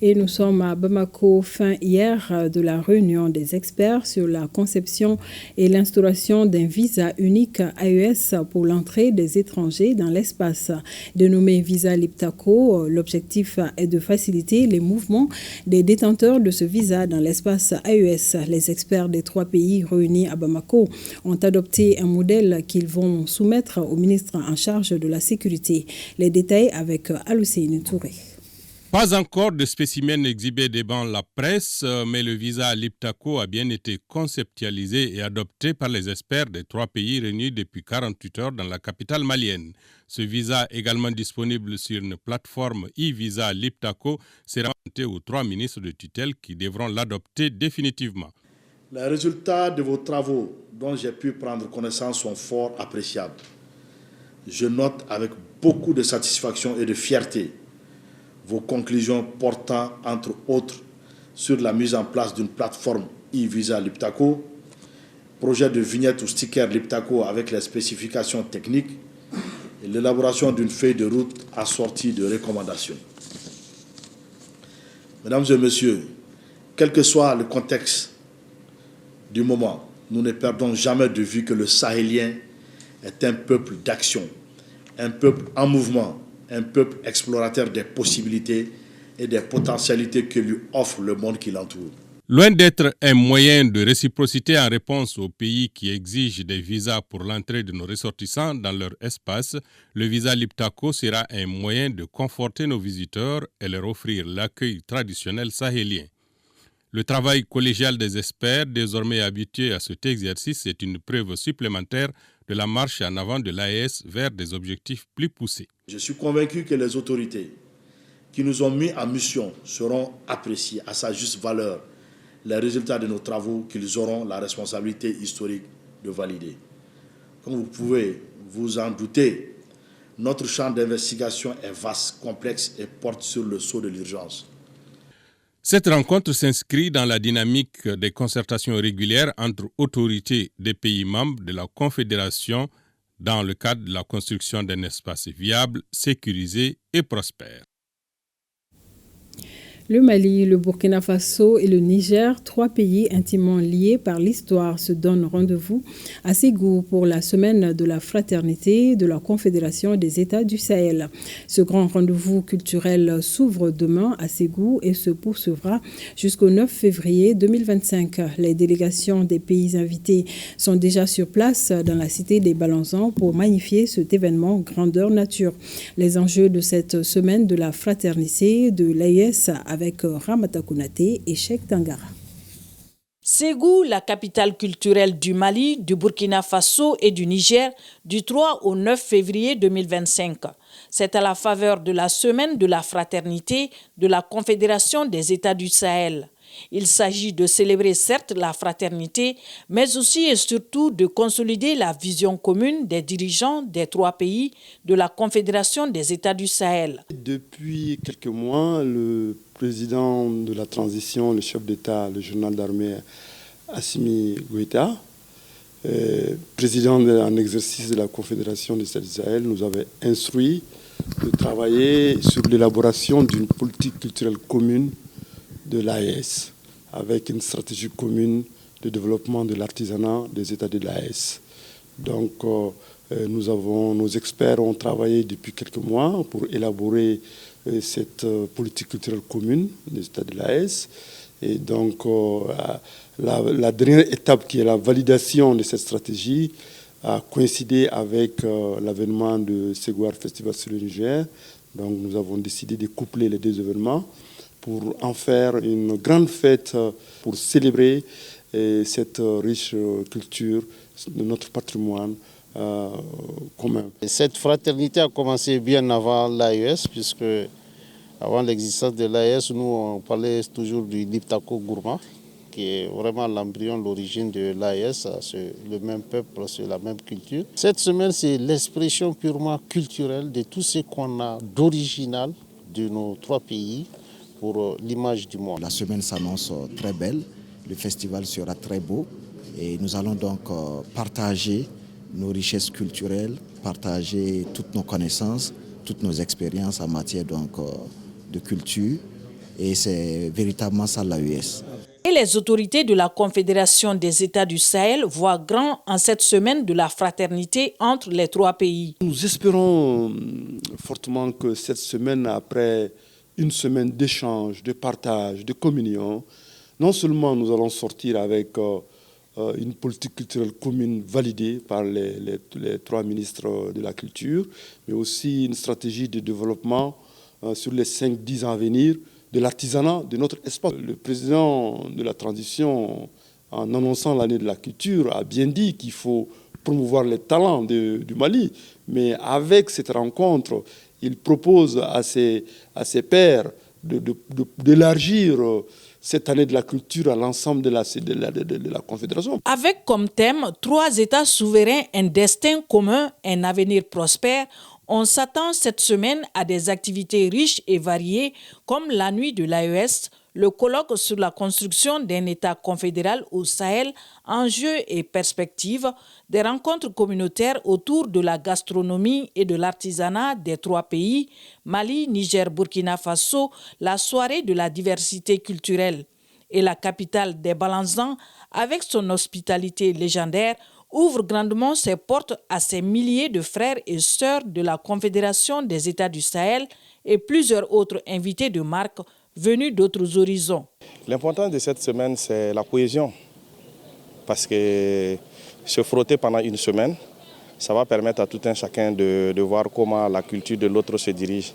Et nous sommes à Bamako fin hier de la réunion des experts sur la conception et l'instauration d'un visa unique AES pour l'entrée des étrangers dans l'espace. Dénommé visa Liptako, l'objectif est de faciliter les mouvements des détenteurs de ce visa dans l'espace AES. Les experts des 3 pays réunis à Bamako ont adopté un modèle qu'ils vont soumettre au ministre en charge de la sécurité. Les détails avec Aloucine Touré. Pas encore de spécimens exhibés devant la presse, mais le visa Liptako a bien été conceptualisé et adopté par les experts des 3 pays réunis depuis 48 heures dans la capitale malienne. Ce visa, également disponible sur une plateforme e-visa Liptako, sera présenté aux 3 ministres de tutelle qui devront l'adopter définitivement. Les résultats de vos travaux dont j'ai pu prendre connaissance sont fort appréciables. Je note avec beaucoup de satisfaction et de fierté vos conclusions portant, entre autres, sur la mise en place d'une plateforme e-visa Liptako, projet de vignette ou sticker Liptako avec les spécifications techniques et l'élaboration d'une feuille de route assortie de recommandations. Mesdames et messieurs, quel que soit le contexte du moment, nous ne perdons jamais de vue que le Sahélien est un peuple d'action, un peuple en mouvement, un peuple explorateur des possibilités et des potentialités que lui offre le monde qui l'entoure. Loin d'être un moyen de réciprocité en réponse aux pays qui exigent des visas pour l'entrée de nos ressortissants dans leur espace, le visa Liptako sera un moyen de conforter nos visiteurs et leur offrir l'accueil traditionnel sahélien. Le travail collégial des experts, désormais habitués à cet exercice, est une preuve supplémentaire de la marche en avant de l'AES vers des objectifs plus poussés. Je suis convaincu que les autorités qui nous ont mis en mission seront appréciées à sa juste valeur les résultats de nos travaux qu'ils auront la responsabilité historique de valider. Comme vous pouvez vous en douter, notre champ d'investigation est vaste, complexe et porte sur le sceau de l'urgence. Cette rencontre s'inscrit dans la dynamique des concertations régulières entre autorités des pays membres de la Confédération dans le cadre de la construction d'un espace viable, sécurisé et prospère. Le Mali, le Burkina Faso et le Niger, 3 pays intimement liés par l'histoire, se donnent rendez-vous à Ségou pour la semaine de la fraternité de la Confédération des États du Sahel. Ce grand rendez-vous culturel s'ouvre demain à Ségou et se poursuivra jusqu'au 9 février 2025. Les délégations des pays invités sont déjà sur place dans la cité des Balanzans pour magnifier cet événement grandeur nature. Les enjeux de cette semaine de la fraternité de l'AES avec Ramata Konaté et Cheikh Tangara. Ségou, la capitale culturelle du Mali, du Burkina Faso et du Niger, du 3 au 9 février 2025. C'est à la faveur de la semaine de la fraternité de la Confédération des États du Sahel. Il s'agit de célébrer certes la fraternité, mais aussi et surtout de consolider la vision commune des dirigeants des 3 pays de la Confédération des États du Sahel. Depuis quelques mois, le président de la transition, le chef d'État, le général d'armée Assimi Goïta, président en exercice de la Confédération des États du Sahel, nous avait instruit de travailler sur l'élaboration d'une politique culturelle commune de l'AES, avec une stratégie commune de développement de l'artisanat des États de l'AES. Donc, nos experts ont travaillé depuis quelques mois pour élaborer cette politique culturelle commune des États de l'AES. Et donc, la dernière étape qui est la validation de cette stratégie a coïncidé avec l'avènement de Ségou Art Festival sur le Niger. Donc, nous avons décidé de coupler les 2 événements pour en faire une grande fête pour célébrer cette riche culture de notre patrimoine commun. Cette fraternité a commencé bien avant l'AES, puisque avant l'existence de l'AES, nous on parlait toujours du Liptako Gourma, qui est vraiment l'embryon, l'origine de l'AES, c'est le même peuple, c'est la même culture. Cette semaine, c'est l'expression purement culturelle de tout ce qu'on a d'original de nos 3 pays pour l'image du monde. La semaine s'annonce très belle, le festival sera très beau et nous allons donc partager nos richesses culturelles, partager toutes nos connaissances, toutes nos expériences en matière donc, de culture Et c'est véritablement ça l'AES. Et les autorités de la Confédération des États du Sahel voient grand en cette semaine de la fraternité entre les trois pays. Nous espérons fortement que cette semaine, après une semaine d'échange, de partage, de communion, non seulement nous allons sortir avec une politique culturelle commune validée par les trois ministres de la culture, mais aussi une stratégie de développement sur les 5-10 ans à venir de l'artisanat de notre espace. Le président de la transition, en annonçant l'année de la culture, a bien dit qu'il faut promouvoir les talents du Mali. Mais avec cette rencontre, il propose à ses pairs d'élargir cette année de la culture à l'ensemble de la Confédération. Avec comme thème 3 États souverains, un destin commun, un avenir prospère, on s'attend cette semaine à des activités riches et variées comme la nuit de l'AES, le colloque sur la construction d'un État confédéral au Sahel, enjeux et perspectives, des rencontres communautaires autour de la gastronomie et de l'artisanat des 3 pays, Mali, Niger, Burkina Faso, la soirée de la diversité culturelle. Et la capitale des Balanzans, avec son hospitalité légendaire, ouvre grandement ses portes à ces milliers de frères et sœurs de la Confédération des États du Sahel et plusieurs autres invités de marque venus d'autres horizons. L'importance de cette semaine, c'est la cohésion. Parce que se frotter pendant une semaine, ça va permettre à tout un chacun de voir comment la culture de l'autre se dirige.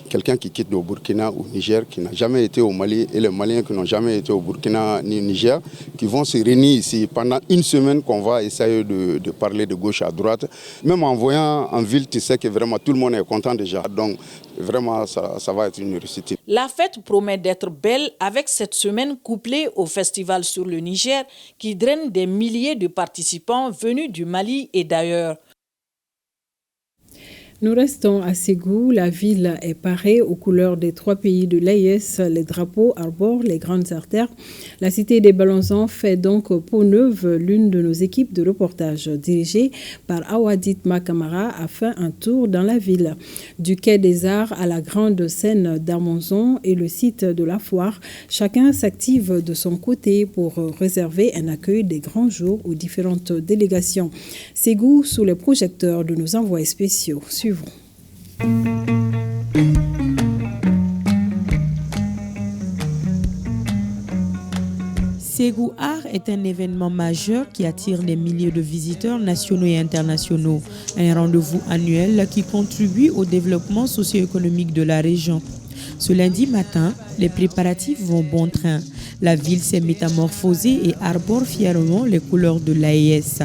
Quelqu'un qui quitte le Burkina ou Niger, qui n'a jamais été au Mali, et les Maliens qui n'ont jamais été au Burkina ni au Niger, qui vont se réunir ici pendant une semaine qu'on va essayer de parler de gauche à droite. Même en voyant en ville, tu sais que vraiment tout le monde est content déjà. Donc vraiment, ça va être une réussite. La fête promet d'être belle avec cette semaine couplée au festival sur le Niger qui draine des milliers de participants venus du Mali et d'ailleurs. Nous restons à Ségou. La ville est parée aux couleurs des 3 pays de l'AES. Les drapeaux arborent les grandes artères. La cité des Balanzans fait donc peau neuve l'une de nos équipes de reportage dirigée par Awadit Makamara a fait un tour dans la ville. Du quai des Arts à la grande scène d'Armanzon et le site de la foire, chacun s'active de son côté pour réserver un accueil des grands jours aux différentes délégations. Ségou sous les projecteurs de nos envoyés spéciaux. Suivons. Ségou Art est un événement majeur qui attire des milliers de visiteurs nationaux et internationaux. Un rendez-vous annuel qui contribue au développement socio-économique de la région. Ce lundi matin, les préparatifs vont bon train. La ville s'est métamorphosée et arbore fièrement les couleurs de l'AES.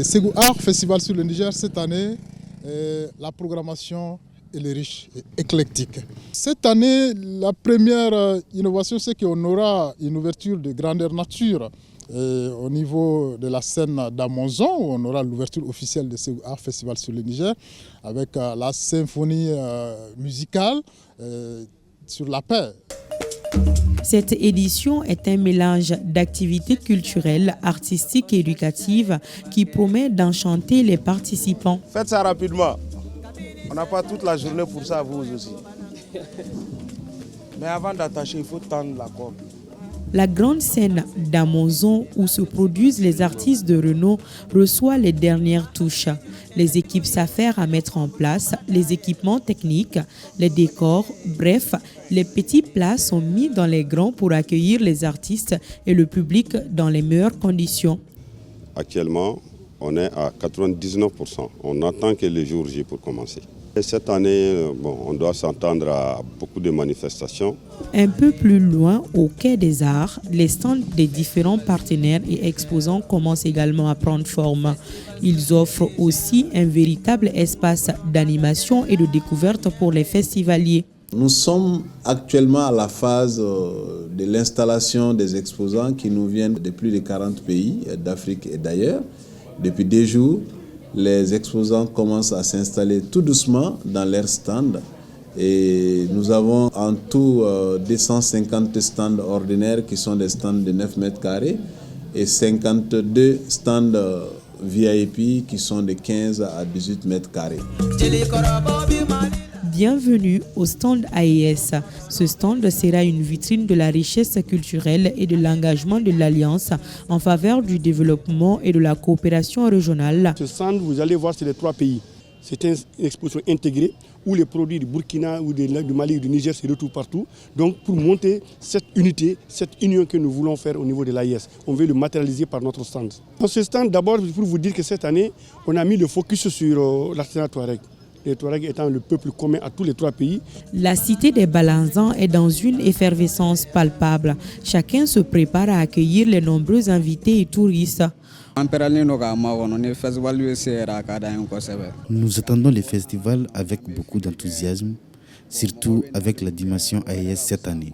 Ségou Art, Festival sur le Niger, cette année, la programmation est riche et éclectique. Cette année, la première innovation, c'est qu'on aura une ouverture de grandeur nature au niveau de la scène d'Armanzon, où on aura l'ouverture officielle de Ségou Art Festival sur le Niger, avec la symphonie musicale sur la paix. Cette édition est un mélange d'activités culturelles, artistiques et éducatives qui promet d'enchanter les participants. Faites ça rapidement. On n'a pas toute la journée pour ça, vous aussi. Mais avant d'attacher, il faut tendre la corde. La grande scène d'Armanzon où se produisent les artistes de renom reçoit les dernières touches. Les équipes s'affairent à mettre en place les équipements techniques, les décors, bref, les petits plats sont mis dans les grands pour accueillir les artistes et le public dans les meilleures conditions. Actuellement, on est à 99%. On attend que le jour J pour commencer. Et cette année, on doit s'entendre à beaucoup de manifestations. Un peu plus loin, au quai des Arts, les stands des différents partenaires et exposants commencent également à prendre forme. Ils offrent aussi un véritable espace d'animation et de découverte pour les festivaliers. Nous sommes actuellement à la phase de l'installation des exposants qui nous viennent de plus de 40 pays d'Afrique et d'ailleurs. Depuis 2 jours, les exposants commencent à s'installer tout doucement dans leurs stands. Et nous avons en tout 250 stands ordinaires qui sont des stands de 9 mètres carrés et 52 stands VIP qui sont de 15 à 18 mètres carrés. Bienvenue au stand AES. Ce stand sera une vitrine de la richesse culturelle et de l'engagement de l'Alliance en faveur du développement et de la coopération régionale. Ce stand, vous allez voir, c'est les 3 pays. C'est une exposition intégrée où les produits du Burkina ou du Mali ou du Niger se retrouvent partout. Donc pour monter cette unité, cette union que nous voulons faire au niveau de l'AES, on veut le matérialiser par notre stand. Dans ce stand, d'abord, pour vous dire que cette année, on a mis le focus sur l'artisanat Touareg. Les Touaregs étant le peuple commun à tous les 3 pays. La cité des Balanzans est dans une effervescence palpable. Chacun se prépare à accueillir les nombreux invités et touristes. Nous attendons les festivals avec beaucoup d'enthousiasme, surtout avec la dimension AES cette année.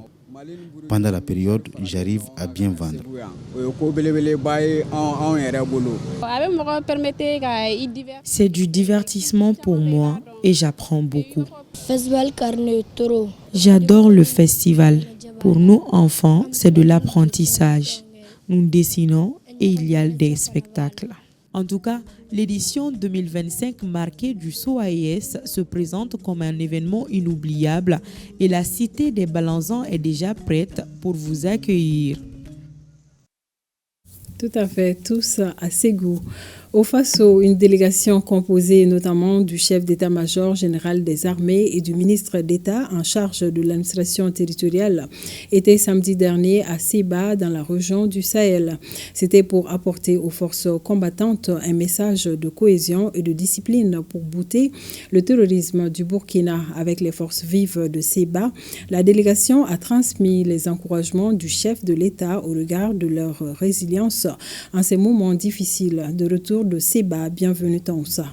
Pendant la période, j'arrive à bien vendre. C'est du divertissement pour moi et j'apprends beaucoup. J'adore le festival. Pour nous enfants, c'est de l'apprentissage. Nous dessinons et il y a des spectacles. En tout cas, l'édition 2025 marquée du Saut AES se présente comme un événement inoubliable et la cité des Balanzans est déjà prête pour vous accueillir. Tout à fait, tous à Ségou. Au Faso, une délégation composée notamment du chef d'état-major général des armées et du ministre d'État en charge de l'administration territoriale était samedi dernier à Séba dans la région du Sahel. C'était pour apporter aux forces combattantes un message de cohésion et de discipline pour bouter le terrorisme du Burkina avec les forces vives de Séba. La délégation a transmis les encouragements du chef de l'État au regard de leur résilience en ces moments difficiles de retour de Séba. Bienvenue Taoussa.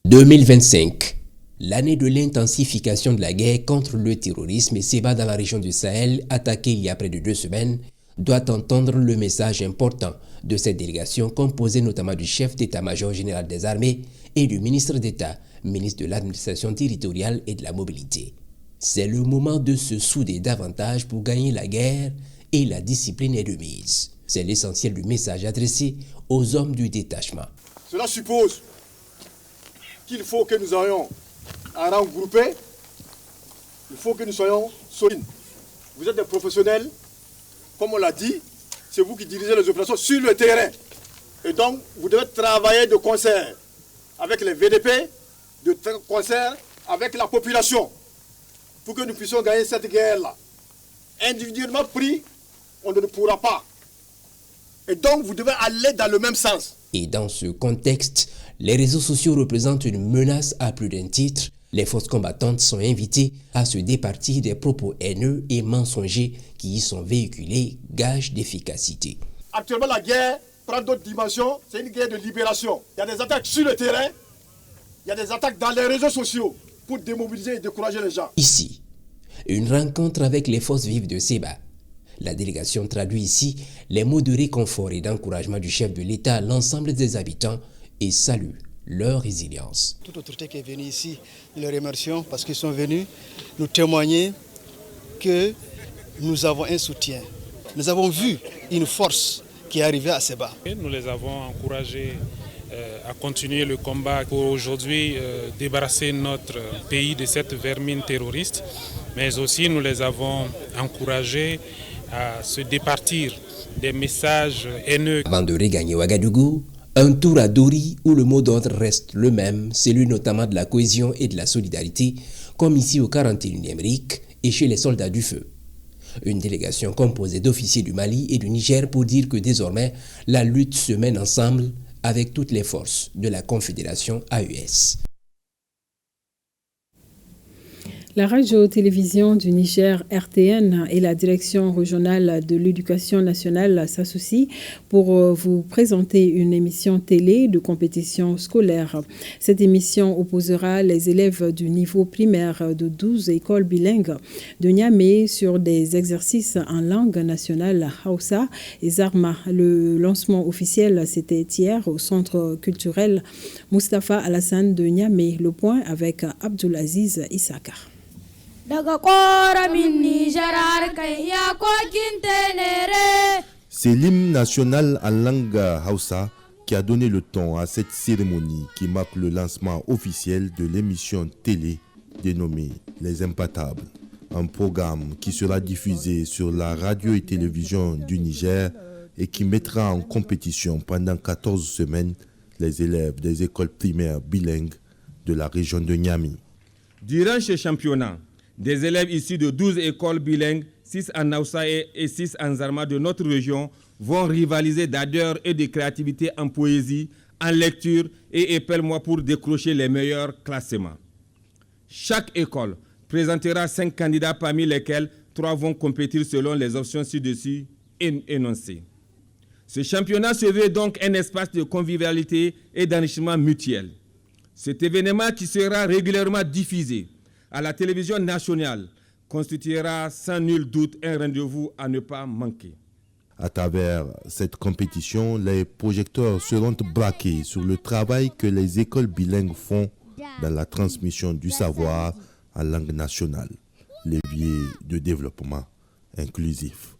2025, l'année de l'intensification de la guerre contre le terrorisme et Séba dans la région du Sahel, attaquée il y a près de 2 semaines, doit entendre le message important de cette délégation composée notamment du chef d'état-major général des armées et du ministre d'État, ministre de l'administration territoriale et de la mobilité. C'est le moment de se souder davantage pour gagner la guerre et la discipline est de mise. C'est l'essentiel du message adressé aux hommes du détachement. Cela suppose qu'il faut que nous ayons un rang groupé, il faut que nous soyons solides. Vous êtes des professionnels, comme on l'a dit, c'est vous qui dirigez les opérations sur le terrain. Et donc, vous devez travailler de concert avec les VDP, de concert avec la population, pour que nous puissions gagner cette guerre-là. Individuellement pris, on ne pourra pas. Et donc, vous devez aller dans le même sens. Et dans ce contexte, les réseaux sociaux représentent une menace à plus d'un titre. Les forces combattantes sont invitées à se départir des propos haineux et mensongers qui y sont véhiculés, gage d'efficacité. Actuellement, la guerre prend d'autres dimensions. C'est une guerre de libération. Il y a des attaques sur le terrain. Il y a des attaques dans les réseaux sociaux pour démobiliser et décourager les gens. Ici, une rencontre avec les forces vives de Séba. La délégation traduit ici les mots de réconfort et d'encouragement du chef de l'État à l'ensemble des habitants et salue leur résilience. Toute autorité qui est venue ici, nous les remercions parce qu'ils sont venus nous témoigner que nous avons un soutien. Nous avons vu une force qui est arrivée à Séba. Nous les avons encouragés à continuer le combat pour aujourd'hui débarrasser notre pays de cette vermine terroriste, mais aussi nous les avons encouragés à se départir des messages haineux. Avant de regagner Ouagadougou, un tour à Dori où le mot d'ordre reste le même, celui notamment de la cohésion et de la solidarité, comme ici au 41e RIC et chez les soldats du feu. Une délégation composée d'officiers du Mali et du Niger pour dire que désormais la lutte se mène ensemble avec toutes les forces de la Confédération AES. La radio-télévision du Niger, RTN, et la direction régionale de l'éducation nationale s'associent pour vous présenter une émission télé de compétition scolaire. Cette émission opposera les élèves du niveau primaire de 12 écoles bilingues de Niamey sur des exercices en langue nationale Hausa et Zarma. Le lancement officiel, c'était hier au centre culturel Mustapha Alassane de Niamey. Le point avec Abdulaziz Issakar. C'est l'hymne national en langue Hausa qui a donné le ton à cette cérémonie qui marque le lancement officiel de l'émission télé dénommée Les Impatables. Un programme qui sera diffusé sur la radio et télévision du Niger et qui mettra en compétition pendant 14 semaines les élèves des écoles primaires bilingues de la région de Niamey. Durant ce championnat, des élèves issus de 12 écoles bilingues, 6 en Hausa et 6 en Zarma de notre région, vont rivaliser d'ardeur et de créativité en poésie, en lecture et épelle-moi pour décrocher les meilleurs classements. Chaque école présentera 5 candidats parmi lesquels 3 vont compétir selon les options ci-dessus énoncées. Ce championnat se veut donc un espace de convivialité et d'enrichissement mutuel. Cet événement qui sera régulièrement diffusé à la télévision nationale constituera sans nul doute un rendez-vous à ne pas manquer. À travers cette compétition, les projecteurs seront braqués sur le travail que les écoles bilingues font dans la transmission du savoir en langue nationale, levier de développement inclusif.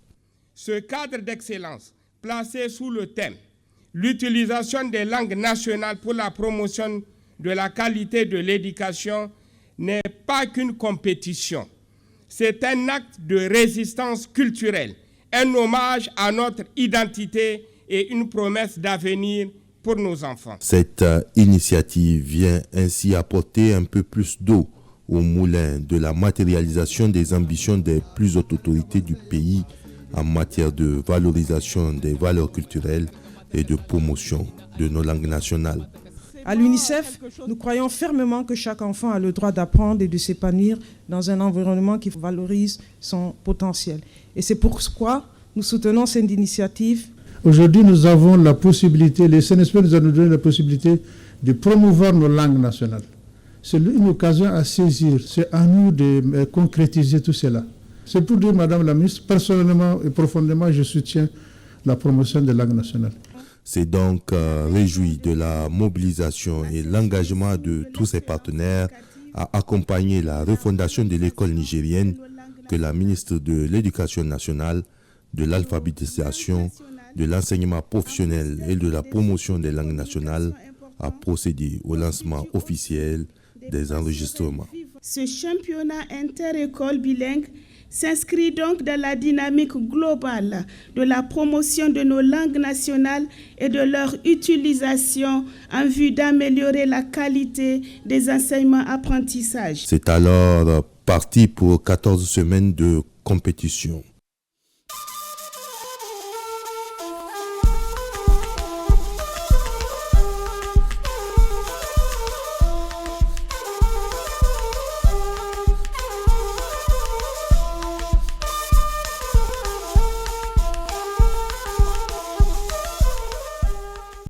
Ce cadre d'excellence placé sous le thème « L'utilisation des langues nationales pour la promotion de la qualité de l'éducation » n'est pas qu'une compétition. C'est un acte de résistance culturelle, un hommage à notre identité et une promesse d'avenir pour nos enfants. Cette initiative vient ainsi apporter un peu plus d'eau au moulin de la matérialisation des ambitions des plus hautes autorités du pays en matière de valorisation des valeurs culturelles et de promotion de nos langues nationales. À l'UNICEF, nous croyons fermement que chaque enfant a le droit d'apprendre et de s'épanouir dans un environnement qui valorise son potentiel. Et c'est pourquoi nous soutenons cette initiative. Aujourd'hui, nous avons la possibilité, les CNSP nous ont donné la possibilité de promouvoir nos langues nationales. C'est une occasion à saisir. C'est à nous de concrétiser tout cela. C'est pour dire, Madame la Ministre, personnellement et profondément, je soutiens la promotion des langues nationales. C'est donc réjoui de la mobilisation et l'engagement de tous ses partenaires à accompagner la refondation de l'école nigérienne que la ministre de l'Éducation nationale, de l'alphabétisation, de l'enseignement professionnel et de la promotion des langues nationales a procédé au lancement officiel des enregistrements. Ce championnat inter-école bilingue s'inscrit donc dans la dynamique globale de la promotion de nos langues nationales et de leur utilisation en vue d'améliorer la qualité des enseignements-apprentissages. C'est alors parti pour 14 semaines de compétition.